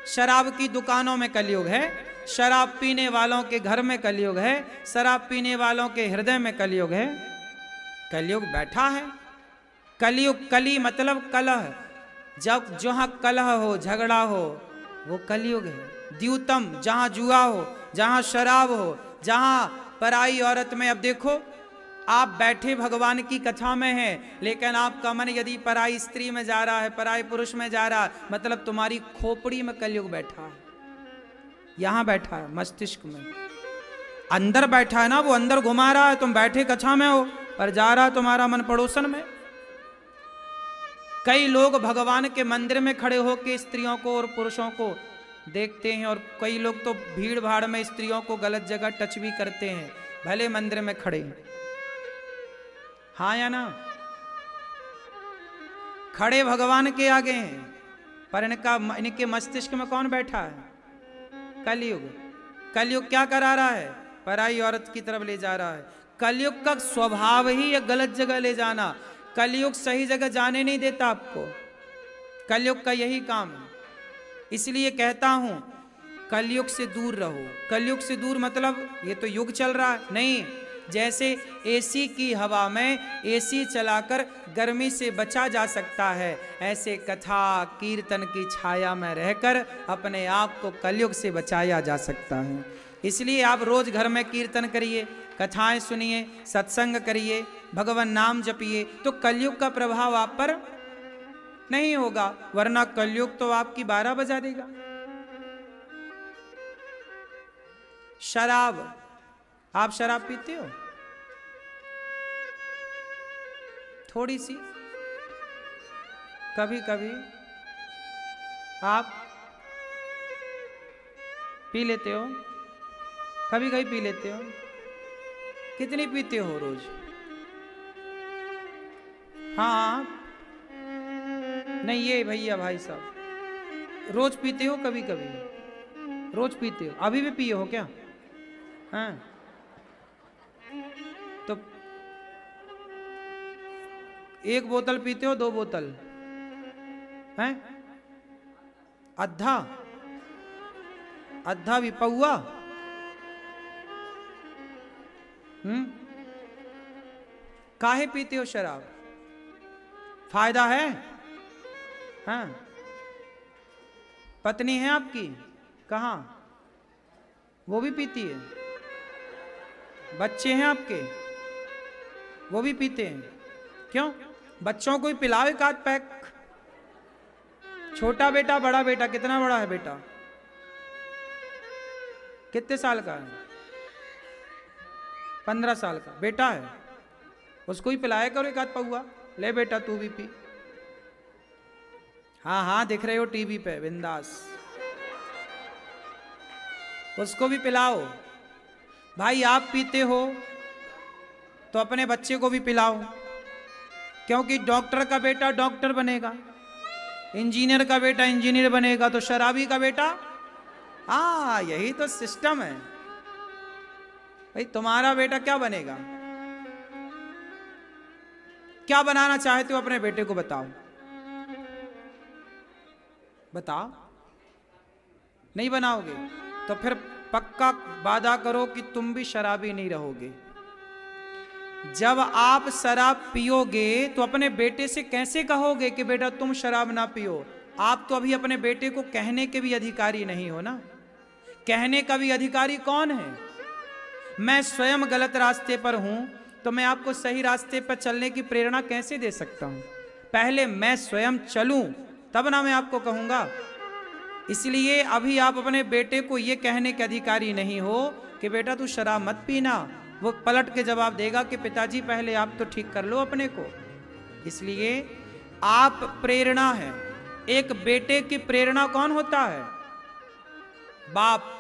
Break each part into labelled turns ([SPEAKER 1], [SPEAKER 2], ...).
[SPEAKER 1] शराब की दुकानों में कलयुग है, शराब पीने वालों के घर में कलयुग है, शराब पीने वालों के हृदय में कलयुग है। कलयुग बैठा है। कलयुग, कली मतलब कलह, जब जहां कलह हो, झगड़ा हो, वो कलयुग है। द्यूतम, जहां जुआ हो, जहां शराब हो, जहां पराई औरत में। अब देखो, आप बैठे भगवान की कथा में हैं, लेकिन आपका मन यदि पराई स्त्री में जा रहा है, पराई पुरुष में जा रहा है, मतलब तुम्हारी खोपड़ी में कलयुग बैठा है। यहां बैठा है मस्तिष्क में, अंदर बैठा है ना, वो अंदर घुमा रहा है। तुम बैठे कथा में हो पर जा रहा तुम्हारा मन पड़ोसन में। कई लोग भगवान के मंदिर में खड़े होकर स्त्रियों को और पुरुषों को देखते हैं, और कई लोग तो भीड़ भाड़ में स्त्रियों को गलत जगह टच भी करते हैं, भले मंदिर में खड़े हैं। हाँ या ना? खड़े भगवान के आगे हैं, पर इनके मस्तिष्क में कौन बैठा है? कलयुग। कलयुग क्या करा रहा है? पराई औरत की तरफ ले जा रहा है। कलयुग का स्वभाव ही है गलत जगह ले जाना। कलयुग सही जगह जाने नहीं देता आपको। कलयुग का यही काम है। इसलिए कहता हूं, कलयुग से दूर रहो। कलयुग से दूर मतलब ये तो युग चल रहा है नहीं, जैसे एसी की हवा में एसी चलाकर गर्मी से बचा जा सकता है, ऐसे कथा कीर्तन की छाया में रहकर अपने आप को कलयुग से बचाया जा सकता है। इसलिए आप रोज घर में कीर्तन करिए, कथाएं सुनिए, सत्संग करिए, भगवान नाम जपिए, तो कलयुग का प्रभाव आप पर नहीं होगा, वरना कलयुग तो आपकी 12 बजा देगा। शराब, आप शराब पीते हो? थोड़ी सी, कभी कभी आप पी लेते हो, कभी कभी पी लेते हो। कितनी पीते हो रोज? हाँ, नहीं ये भैया भाई साहब, रोज पीते हो? कभी कभी रोज पीते हो? अभी भी पिए हो क्या? हाँ, तो एक बोतल पीते हो, 2 बोतल हैं? अद्धा अद्धा भी पौआ? काहे पीते हो शराब? फायदा है? हाँ, पत्नी है आपकी? कहाँ? वो भी पीती है? बच्चे हैं आपके? वो भी पीते हैं? क्यों? बच्चों को ही पिलाओ एक आध पैक। छोटा बेटा, बड़ा बेटा? कितना बड़ा है बेटा? कितने साल का है? 15 साल का बेटा है, उसको ही पिलाया करो एक आध पौआ। ले बेटा तू भी पी। हाँ हाँ, दिख रहे हो टीवी पे, बिंदास, उसको भी पिलाओ। भाई आप पीते हो तो अपने बच्चे को भी पिलाओ, क्योंकि डॉक्टर का बेटा डॉक्टर बनेगा, इंजीनियर का बेटा इंजीनियर बनेगा, तो शराबी का बेटा, हाँ यही तो सिस्टम है। भाई तुम्हारा बेटा क्या बनेगा? क्या बनाना चाहते हो अपने बेटे को? बताओ बताओ। नहीं बनाओगे तो फिर पक्का वादा करो कि तुम भी शराबी नहीं रहोगे। जब आप शराब पियोगे तो अपने बेटे से कैसे कहोगे कि बेटा तुम शराब ना पियो? आप तो अभी अपने बेटे को कहने के भी अधिकारी नहीं हो ना। कहने का भी अधिकारी कौन है? मैं स्वयं गलत रास्ते पर हूं तो मैं आपको सही रास्ते पर चलने की प्रेरणा कैसे दे सकता हूं? पहले मैं स्वयं चलूं तब ना मैं आपको कहूंगा। इसलिए अभी आप अपने बेटे को यह कहने के अधिकारी नहीं हो कि बेटा तू शराब मत पीना। वो पलट के जवाब देगा कि पिताजी पहले आप तो ठीक कर लो अपने को। इसलिए आप प्रेरणा है। एक बेटे की प्रेरणा कौन होता है? बाप।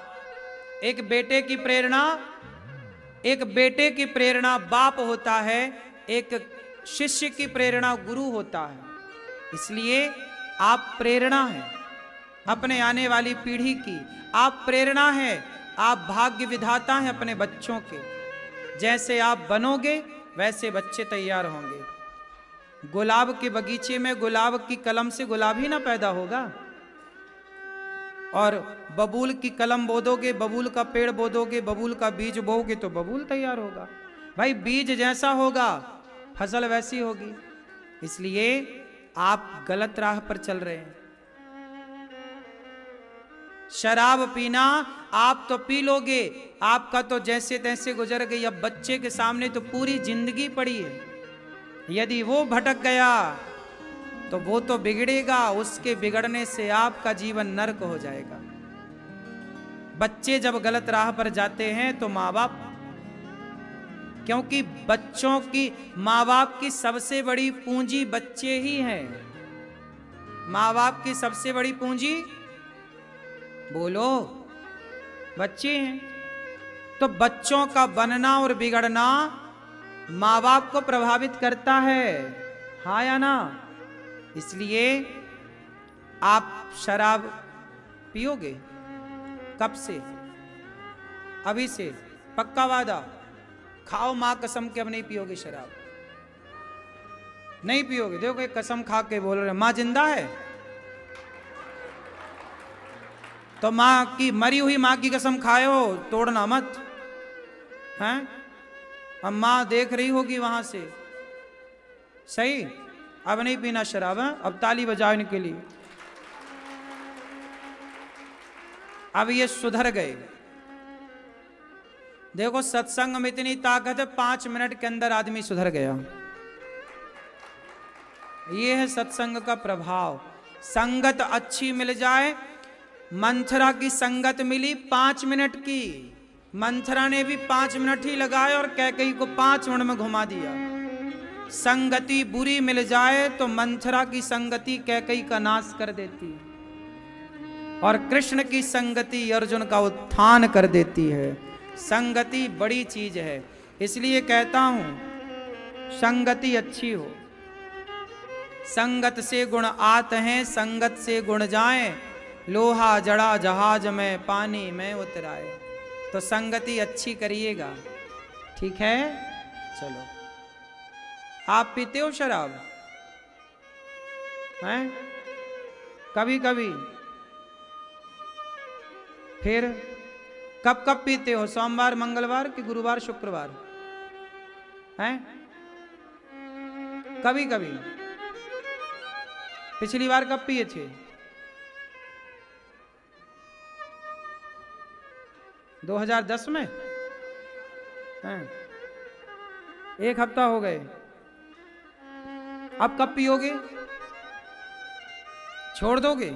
[SPEAKER 1] एक बेटे की प्रेरणा बाप होता है, एक शिष्य की प्रेरणा गुरु होता है। इसलिए आप प्रेरणा हैं अपने आने वाली पीढ़ी की। आप प्रेरणा है, आप भाग्य विधाता हैं अपने बच्चों के। जैसे आप बनोगे वैसे बच्चे तैयार होंगे। गुलाब के बगीचे में गुलाब की कलम से गुलाब ही ना पैदा होगा। और बबूल की कलम बो दोगे, बबूल का पेड़ बो दोगे, बबूल का बीज बोओगे तो बबूल तैयार होगा। भाई बीज जैसा होगा फसल वैसी होगी। इसलिए आप गलत राह पर चल रहे हैं। शराब पीना आप तो पी लोगे, आपका तो जैसे तैसे गुजर गई। अब बच्चे के सामने तो पूरी जिंदगी पड़ी है। यदि वो भटक गया तो वो तो बिगड़ेगा, उसके बिगड़ने से आपका जीवन नरक हो जाएगा। बच्चे जब गलत राह पर जाते हैं तो माँ बाप, क्योंकि बच्चों की, माँ बाप की सबसे बड़ी पूंजी बच्चे ही हैं। माँ बाप की सबसे बड़ी पूंजी बोलो बच्चे हैं। तो बच्चों का बनना और बिगड़ना माँ बाप को प्रभावित करता है, हाँ या ना। इसलिए आप शराब पियोगे कब से? अभी से पक्का वादा, खाओ मां कसम के अब नहीं पियोगे शराब, नहीं पियोगे। देखो एक कसम खा के बोल रहे मां जिंदा है तो मां की, मरी हुई मां की कसम खाओ, तोड़ना मत, हैं? अब मां देख रही होगी वहां से, सही। अब नहीं पीना शराब है, अब ताली बजाओ इनके लिए। अब ये सुधर गए। देखो सत्संग में इतनी ताकत है, 5 मिनट के अंदर आदमी सुधर गया। ये है सत्संग का प्रभाव। संगत अच्छी मिल जाए। मंथरा की संगत मिली 5 मिनट की, मंथरा ने भी 5 मिनट ही लगाए और कैकेयी को 5 मिनट में घुमा दिया। संगति बुरी मिल जाए तो मंथरा की संगति कैकेयी का नाश कर देती है, और कृष्ण की संगति अर्जुन का उत्थान कर देती है। संगति बड़ी चीज है। इसलिए कहता हूं संगति अच्छी हो। संगत से गुण आत हैं, संगत से गुण जाएं, लोहा जड़ा जहाज में पानी में उतराए। तो संगति अच्छी करिएगा, ठीक है। चलो, आप पीते हो शराब? हैं? कभी कभी। फिर कब कब पीते हो? सोमवार मंगलवार कि गुरुवार शुक्रवार? हैं? कभी कभी। पिछली बार कब पिए थे? 2010 में? हैं? 1 हफ्ता हो गए। अब कब पियोगे? छोड़ दोगे?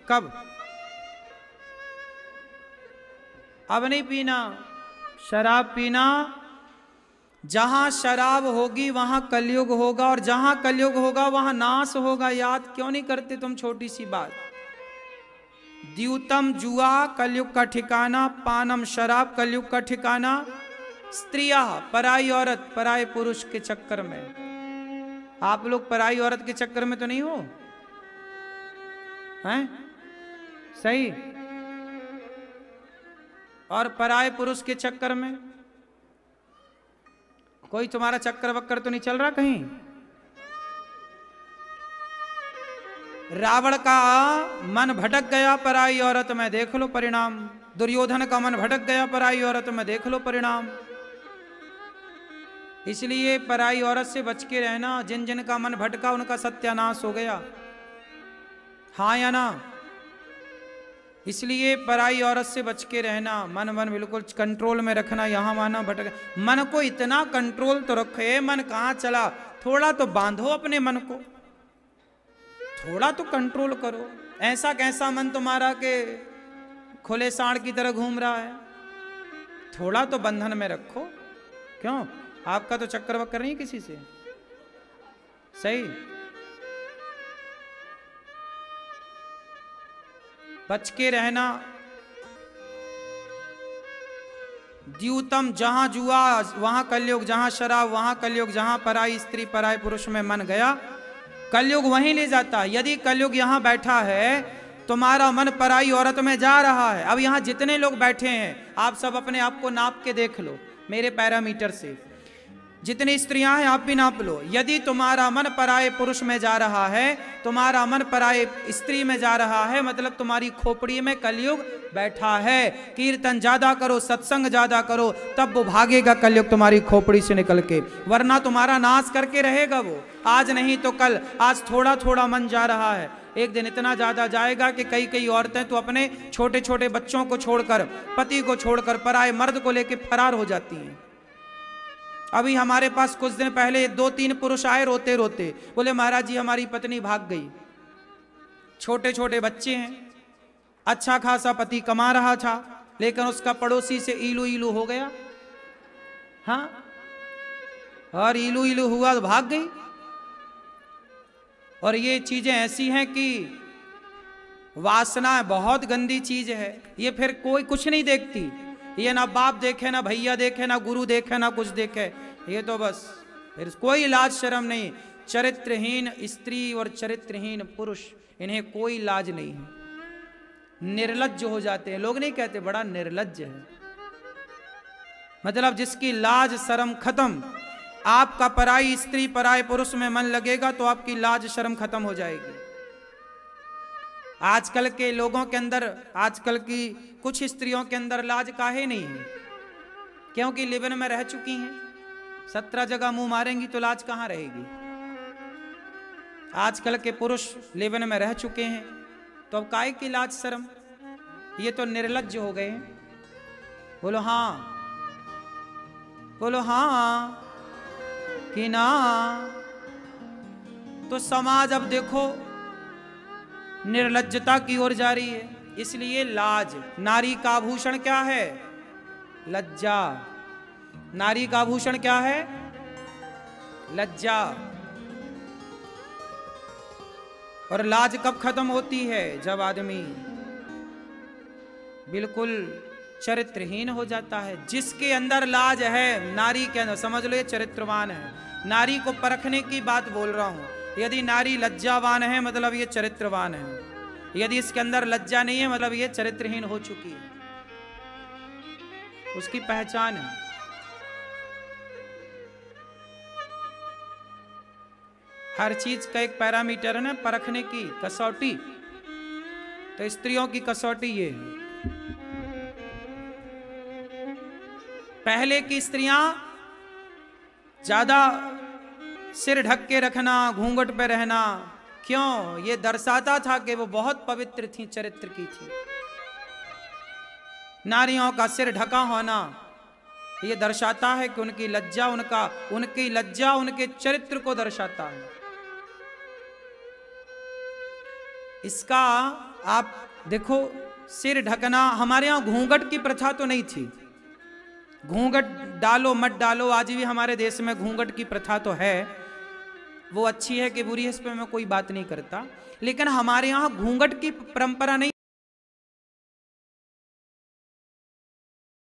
[SPEAKER 1] कब? अब नहीं पीना। शराब पीना, जहां शराब होगी वहां कलयुग होगा, और जहां कलयुग होगा वहां नाश होगा। याद क्यों नहीं करते तुम? छोटी सी बात। द्यूतम जुआ कलयुग का ठिकाना, पानम शराब कलयुग का ठिकाना, स्त्रियां पराई औरत पराए पुरुष के चक्कर में। आप लोग पराई औरत के चक्कर में तो नहीं हो? हैं? सही। और पराए पुरुष के चक्कर में कोई तुम्हारा चक्कर वक्कर तो नहीं चल रहा कहीं? रावण का मन भटक गया पराई औरत में, देख लो परिणाम। दुर्योधन का मन भटक गया पराई औरत में, देख लो परिणाम। इसलिए पराई औरत से बच के रहना। जिन जिन का मन भटका उनका सत्यानाश हो गया, हाँ या ना। इसलिए पराई औरत से बच के रहना। मन बिल्कुल कंट्रोल में रखना। यहाँ माना भटक, मन को इतना कंट्रोल तो रखे। मन कहाँ चला? थोड़ा तो बांधो अपने मन को, थोड़ा तो कंट्रोल करो। ऐसा कैसा मन तुम्हारा के खुले सांड की तरह घूम रहा है? थोड़ा तो बंधन में रखो। क्यों? आपका तो चक्कर वक्कर नहीं किसी से, सही। बच के रहना। द्यूतम, जहां जुआ वहां कलयुग, जहां शराब वहां कलयुग, जहां पराई स्त्री पराई पुरुष में मन गया कलयुग वहीं ले जाता। यदि कलयुग यहां बैठा है, तुम्हारा मन पराई औरत में जा रहा है। अब यहां जितने लोग बैठे हैं, आप सब अपने आप को नाप के देख लो मेरे पैरामीटर से। जितनी स्त्रियां हैं आप भी नाप लो। यदि तुम्हारा मन पराये पुरुष में जा रहा है, तुम्हारा मन पराये स्त्री में जा रहा है, मतलब तुम्हारी खोपड़ी में कलयुग बैठा है। कीर्तन ज्यादा करो, सत्संग ज्यादा करो, तब वो भागेगा कलयुग तुम्हारी खोपड़ी से निकल के, वरना तुम्हारा नाश करके रहेगा वो। आज नहीं तो कल, आज थोड़ा थोड़ा मन जा रहा है, एक दिन इतना ज्यादा जाएगा कि कई कई औरतें तो अपने छोटे छोटे बच्चों को छोड़कर, पति को छोड़कर, पराये मर्द को लेकर फरार हो जाती हैं। अभी हमारे पास कुछ दिन पहले 2-3 पुरुष आए रोते रोते, बोले महाराज जी हमारी पत्नी भाग गई। छोटे छोटे बच्चे हैं, अच्छा खासा पति कमा रहा था, लेकिन उसका पड़ोसी से ईलू ईलू हो गया। हाँ, और ईलू ईलू हुआ तो भाग गई। और ये चीजें ऐसी हैं कि वासना बहुत गंदी चीज है, ये फिर कोई कुछ नहीं देखती। ये ना बाप देखे, ना भैया देखे, ना गुरु देखे, ना कुछ देखे, ये तो बस फिर कोई लाज शर्म नहीं। चरित्रहीन स्त्री और चरित्रहीन पुरुष, इन्हें कोई लाज नहीं है, निर्लज्ज हो जाते हैं। लोग नहीं कहते बड़ा निर्लज्ज है, मतलब जिसकी लाज शर्म खत्म। आपका पराई स्त्री पराये पुरुष में मन लगेगा तो आपकी लाज शर्म खत्म हो जाएगी। आजकल के लोगों के अंदर, आजकल की कुछ स्त्रियों के अंदर लाज काहे नहीं है, क्योंकि लिवन में रह चुकी हैं। 17 जगह मुंह मारेंगी तो लाज कहां रहेगी। आजकल के पुरुष लिवन में रह चुके हैं, तो अब काहे की लाज शर्म, ये तो निर्लज्ज हो गए। बोलो हाँ, बोलो हाँ कि ना। तो समाज अब देखो निर्लज्जता की ओर जा रही है। इसलिए लाज, नारी का आभूषण क्या है? लज्जा। नारी का आभूषण क्या है? लज्जा। और लाज कब खत्म होती है? जब आदमी बिल्कुल चरित्रहीन हो जाता है। जिसके अंदर लाज है, नारी के अंदर, समझ लो ये चरित्रवान है। नारी को परखने की बात बोल रहा हूं। यदि नारी लज्जावान है मतलब ये चरित्रवान है, यदि इसके अंदर लज्जा नहीं है मतलब ये चरित्रहीन हो चुकी है। उसकी पहचान है। हर चीज का एक पैरामीटर है ना परखने की, कसौटी। तो स्त्रियों की कसौटी ये है। पहले की स्त्रियां ज्यादा सिर ढक के रखना, घूंघट पे रहना, क्यों? ये दर्शाता था कि वो बहुत पवित्र थी, चरित्र की थी। नारियों का सिर ढका होना ये दर्शाता है कि उनकी लज्जा, उनकी लज्जा उनके चरित्र को दर्शाता है। इसका आप देखो, सिर ढकना, हमारे यहां घूंघट की प्रथा तो नहीं थी। घूंघट डालो मत डालो, आज भी हमारे देश में घूंघट की प्रथा तो है। वो अच्छी है कि बुरी है, इस पर मैं कोई बात नहीं करता, लेकिन हमारे यहां घूंघट की परंपरा नहीं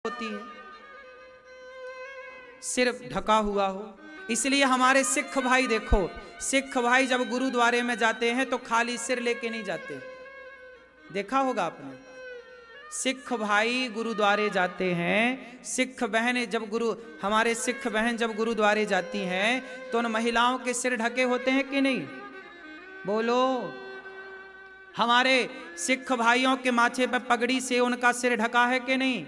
[SPEAKER 1] होती है, सिर्फ ढका हुआ हो। इसलिए हमारे सिख भाई देखो, सिख भाई जब गुरुद्वारे में जाते हैं तो खाली सिर लेके नहीं जाते, देखा होगा आपने। सिख भाई गुरुद्वारे जाते हैं, सिख बहन जब हमारे सिख बहन जब गुरुद्वारे जाती हैं तो उन महिलाओं के सिर ढके होते हैं कि नहीं? बोलो। हमारे सिख भाइयों के माथे पर पगड़ी से उनका सिर ढका है कि नहीं?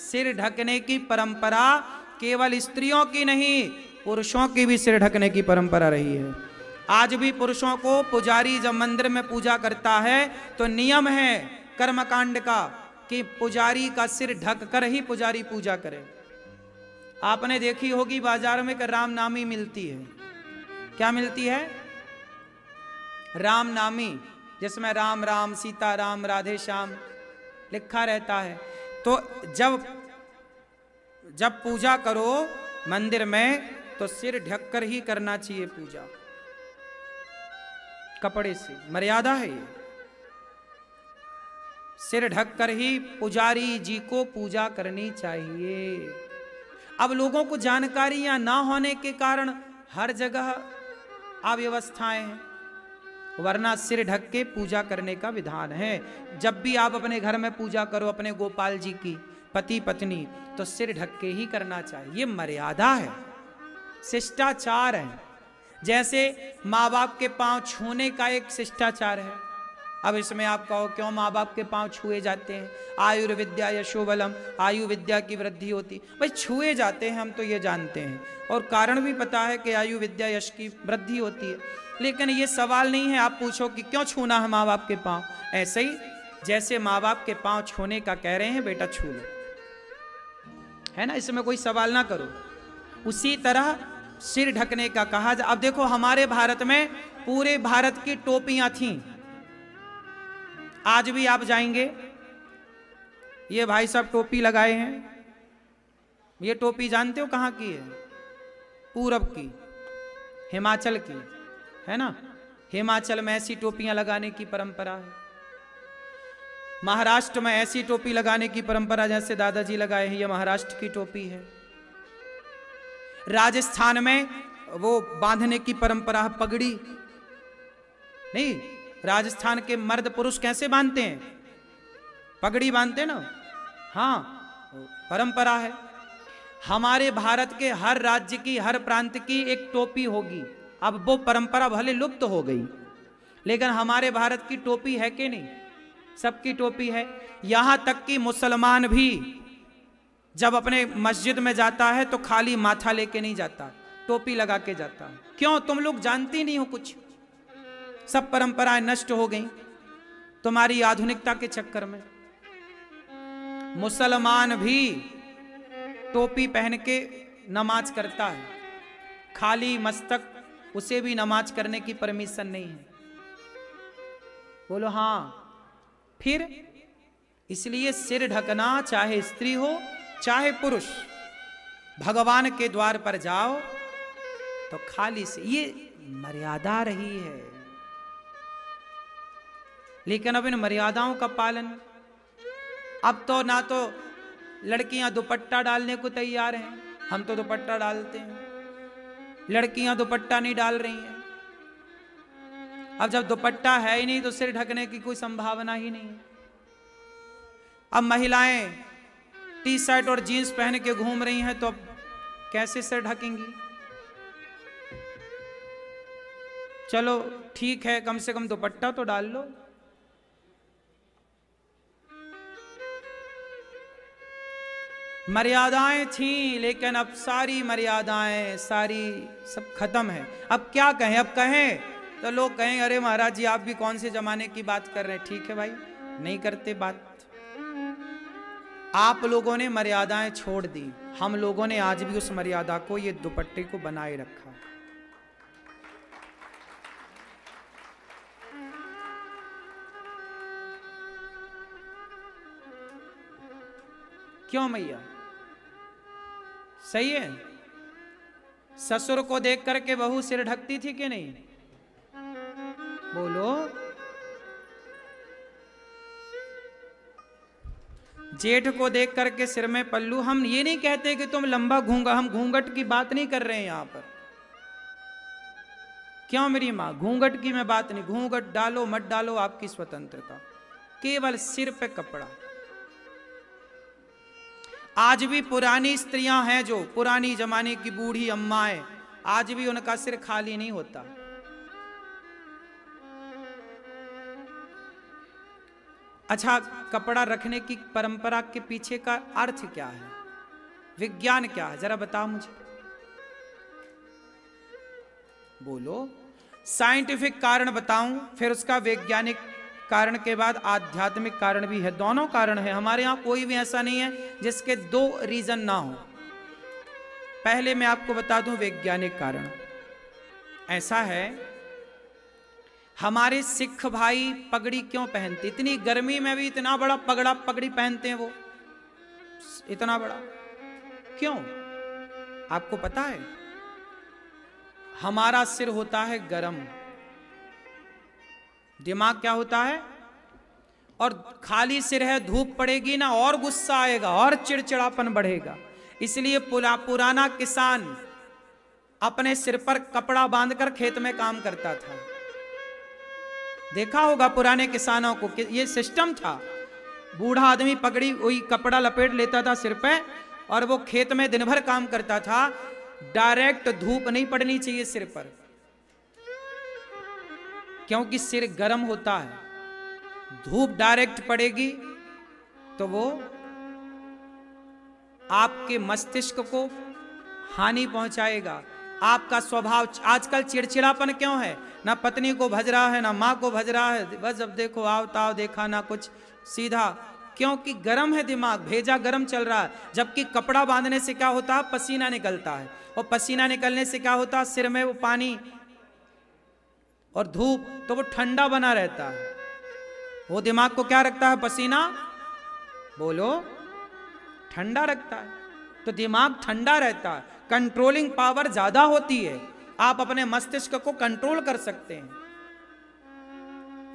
[SPEAKER 1] सिर ढकने की परंपरा केवल स्त्रियों की नहीं, पुरुषों की भी सिर ढकने की परंपरा रही है। आज भी पुरुषों को पुजारी जब मंदिर में पूजा करता है तो नियम है कर्मकांड का कि पुजारी का सिर ढक कर ही पुजारी पूजा करे। आपने देखी होगी बाजार में कि रामनामी मिलती है। क्या मिलती है? रामनामी, जिसमें राम राम, सीता राम, राधे श्याम लिखा रहता है। तो जब पूजा करो मंदिर में तो सिर ढक कर ही करना चाहिए पूजा, कपड़े से, मर्यादा है ये। सिर ढककर ही पुजारी जी को पूजा करनी चाहिए। अब लोगों को जानकारियां ना होने के कारण हर जगह अव्यवस्थाएं हैं, वरना सिर ढक के पूजा करने का विधान है। जब भी आप अपने घर में पूजा करो अपने गोपाल जी की, पति पत्नी, तो सिर ढक के ही करना चाहिए, ये मर्यादा है। शिष्टाचार है। जैसे माँ बाप के पांव छूने का एक शिष्टाचार है। अब इसमें आप कहो क्यों माँ बाप के पांव छुए जाते हैं? आयुर्विद्या यशोबलम, आयु विद्या की वृद्धि होती। भाई छुए जाते हैं, हम तो ये जानते हैं, और कारण भी पता है कि आयु विद्या यश की वृद्धि होती है। लेकिन ये सवाल नहीं है आप पूछो कि क्यों छूना है माँ बाप के पांव। ऐसे ही जैसे माँ बाप के पांव छूने का कह रहे हैं, बेटा छू लो, है ना, इसमें कोई सवाल ना करो। उसी तरह सिर ढकने का कहा। अब देखो हमारे भारत में पूरे भारत की टोपियां थीं। आज भी आप जाएंगे, ये भाई साहब टोपी लगाए हैं। ये टोपी जानते हो कहाँ की है? पूरब की, हिमाचल की, है ना। हिमाचल में ऐसी टोपियां लगाने की परंपरा है। महाराष्ट्र में ऐसी टोपी लगाने की परंपरा जैसे दादाजी लगाए हैं, ये महाराष्ट्र की टोपी है। राजस्थान में वो बांधने की परंपरा है, पगड़ी। नहीं, राजस्थान के मर्द पुरुष कैसे बांधते हैं? पगड़ी बांधते हैं ना। हाँ, परंपरा है। हमारे भारत के हर राज्य की, हर प्रांत की एक टोपी होगी। अब वो परंपरा भले लुप्त हो गई, लेकिन हमारे भारत की टोपी है कि नहीं? सबकी टोपी है। यहां तक कि मुसलमान भी जब अपने मस्जिद में जाता है तो खाली माथा लेके नहीं जाता, टोपी लगा के जाता है। क्यों? तुम लोग जानती नहीं हो कुछ। सब परंपराएं नष्ट हो गई तुम्हारी आधुनिकता के चक्कर में। मुसलमान भी टोपी पहन के नमाज करता है, खाली मस्तक उसे भी नमाज करने की परमिशन नहीं है। बोलो हाँ। फिर इसलिए सिर ढकना, चाहे स्त्री हो चाहे पुरुष, भगवान के द्वार पर जाओ तो खाली से, ये मर्यादा रही है। लेकिन अब इन मर्यादाओं का पालन, अब तो ना तो लड़कियां दुपट्टा डालने को तैयार हैं, हम तो दुपट्टा डालते हैं, लड़कियां दुपट्टा नहीं डाल रही हैं। अब जब दुपट्टा है ही नहीं तो सिर ढकने की कोई संभावना ही नहीं है। अब महिलाएं टी शर्ट और जीन्स पहन के घूम रही हैं, तो अब कैसे सिर ढकेंगी? चलो ठीक है, कम से कम दुपट्टा तो डाल लो। मर्यादाएं थी, लेकिन अब सारी मर्यादाएं सारी सब खत्म है। अब क्या कहें? अब कहें तो लोग कहें अरे महाराज जी आप भी कौन से जमाने की बात कर रहे हैं। ठीक है भाई, नहीं करते बात। आप लोगों ने मर्यादाएं छोड़ दी, हम लोगों ने आज भी उस मर्यादा को, ये दुपट्टे को बनाए रखा। क्यों मैया? सही है। ससुर को देख करके बहू सिर ढकती थी कि नहीं? बोलो। जेठ को देख करके सिर में पल्लू। हम ये नहीं कहते कि तुम लंबा घूंगा, हम घूंघट की बात नहीं कर रहे हैं यहां पर। क्यों मेरी मां? घूंघट की मैं बात नहीं। घूंघट डालो मत डालो आपकी स्वतंत्रता, केवल सिर पे कपड़ा। आज भी पुरानी स्त्रियां हैं, जो पुरानी जमाने की बूढ़ी अम्माएं, आज भी उनका सिर खाली नहीं होता। अच्छा, कपड़ा रखने की परंपरा के पीछे का अर्थ क्या है, विज्ञान क्या है, जरा बताओ मुझे। बोलो। साइंटिफिक कारण बताऊं, फिर उसका वैज्ञानिक कारण के बाद आध्यात्मिक कारण भी है। दोनों कारण है हमारे यहां, कोई भी ऐसा नहीं है जिसके दो रीजन ना हो। पहले मैं आपको बता दूं वैज्ञानिक कारण। ऐसा है, हमारे सिख भाई पगड़ी क्यों पहनते? इतनी गर्मी में भी इतना बड़ा पगड़ी पहनते हैं वो, इतना बड़ा क्यों? आपको पता है? हमारा सिर होता है गरम, दिमाग क्या होता है, और खाली सिर है, धूप पड़ेगी ना और गुस्सा आएगा और चिड़चिड़ापन बढ़ेगा। इसलिए पुराना किसान अपने सिर पर कपड़ा बांधकर खेत में काम करता था। देखा होगा पुराने किसानों को कि ये सिस्टम था। बूढ़ा आदमी पगड़ी वही कपड़ा लपेट लेता था सिर पे और वो खेत में दिन भर काम करता था। डायरेक्ट धूप नहीं पड़नी चाहिए सिर पर, क्योंकि सिर गर्म होता है। धूप डायरेक्ट पड़ेगी तो वो आपके मस्तिष्क को हानि पहुंचाएगा। आपका स्वभाव आजकल चिड़चिड़ापन क्यों है? ना पत्नी को भज रहा है, ना माँ को भज रहा है, बस अब देखो आओ ताव देखा ना कुछ सीधा, क्योंकि गर्म है दिमाग, भेजा गर्म चल रहा है। जबकि कपड़ा बांधने से क्या होता है? पसीना निकलता है, और पसीना निकलने से क्या होता है? सिर में वो पानी और धूप, तो वो ठंडा बना रहता है। वो दिमाग को क्या रखता है? पसीना, बोलो, ठंडा रखता है। तो दिमाग ठंडा रहता है, कंट्रोलिंग पावर ज्यादा होती है, आप अपने मस्तिष्क को कंट्रोल कर सकते हैं।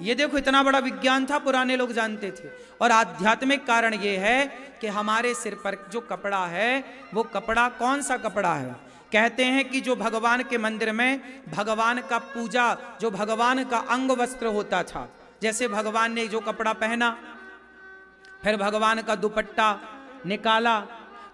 [SPEAKER 1] ये देखो इतना बड़ा विज्ञान था, पुराने लोग जानते थे। और आध्यात्मिक कारण ये है कि हमारे सिर पर जो कपड़ा है वो कपड़ा कौन सा कपड़ा है? कहते हैं कि जो भगवान के मंदिर में भगवान का पूजा, जो भगवान का अंग वस्त्र होता था, जैसे भगवान ने जो कपड़ा पहना, फिर भगवान का दुपट्टा निकाला,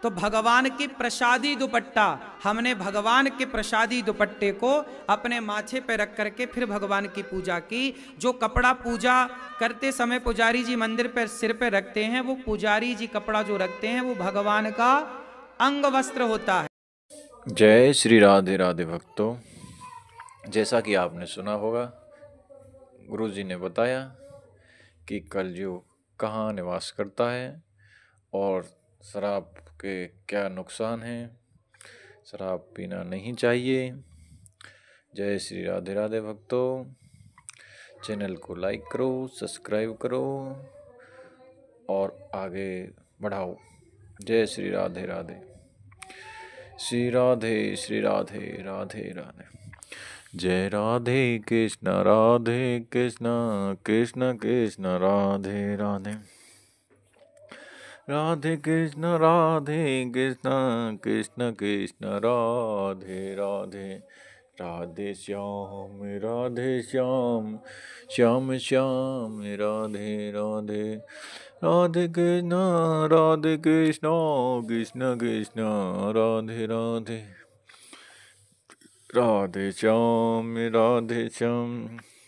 [SPEAKER 1] तो भगवान की प्रसादी दुपट्टा, हमने भगवान के प्रसादी दुपट्टे को अपने माथे पर रख करके फिर भगवान की पूजा की। जो कपड़ा पूजा करते समय पुजारी जी मंदिर पर सिर पर रखते हैं, वो पुजारी जी कपड़ा जो रखते हैं वो भगवान का अंग वस्त्र होता है।
[SPEAKER 2] जय श्री राधे राधे भक्तों, जैसा कि आपने सुना होगा, गुरु जी ने बताया कि कलयुग कहाँ निवास करता है और शराब के क्या नुकसान हैं। शराब पीना नहीं चाहिए। जय श्री राधे राधे भक्तों, चैनल को लाइक करो, सब्सक्राइब करो और आगे बढ़ाओ। जय श्री राधे राधे। श्री राधे श्री राधे राधे राधे। जय राधे कृष्ण राधे कृष्ण कृष्ण कृष्ण राधे राधे। राधे कृष्ण कृष्ण कृष्ण राधे राधे। राधे श्याम श्याम श्याम श्याम राधे राधे। राधे कृष्ण कृष्ण कृष्ण राधे राधे। राधे श्याम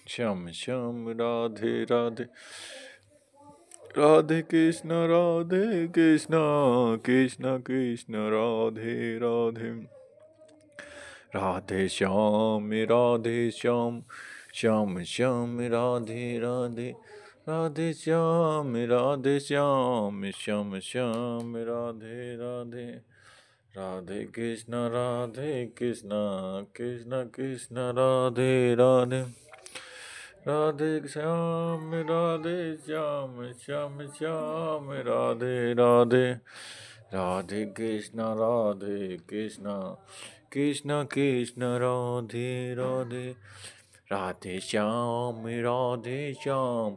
[SPEAKER 2] श्याम श्याम राधे राधे। राधे कृष्ण कृष्ण कृष्ण राधे राधे। राधे श्याम श्याम श्याम राधे राधे। राधे श्याम श्याम श्याम राधे राधे। राधे कृष्ण कृष्ण कृष्ण राधे राधे। राधे श्याम श्याम श्याम राधे राधे। राधे कृष्ण कृष्ण कृष्ण राधे राधे। राधे श्याम श्याम श्याम